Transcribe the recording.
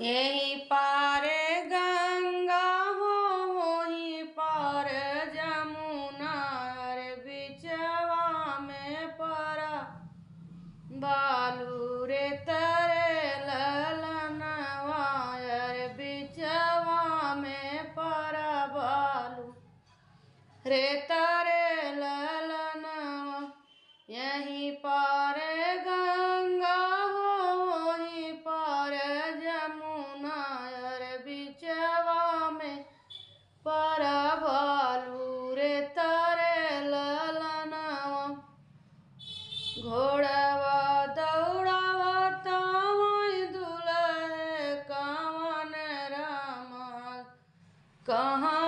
यही पार गंगा हो वही पार जमुना रे बिचवा में परा बालू रे तरे ललनवा रे बिचवा में परा बालू रे तरे ललनवा यही पार गंगा हो वही पार जमुना रे बिचवा में परा बालू रे तरे ललनवा घोड़वा दौड़ावता वही दुल्हे कवन रामा कहाँ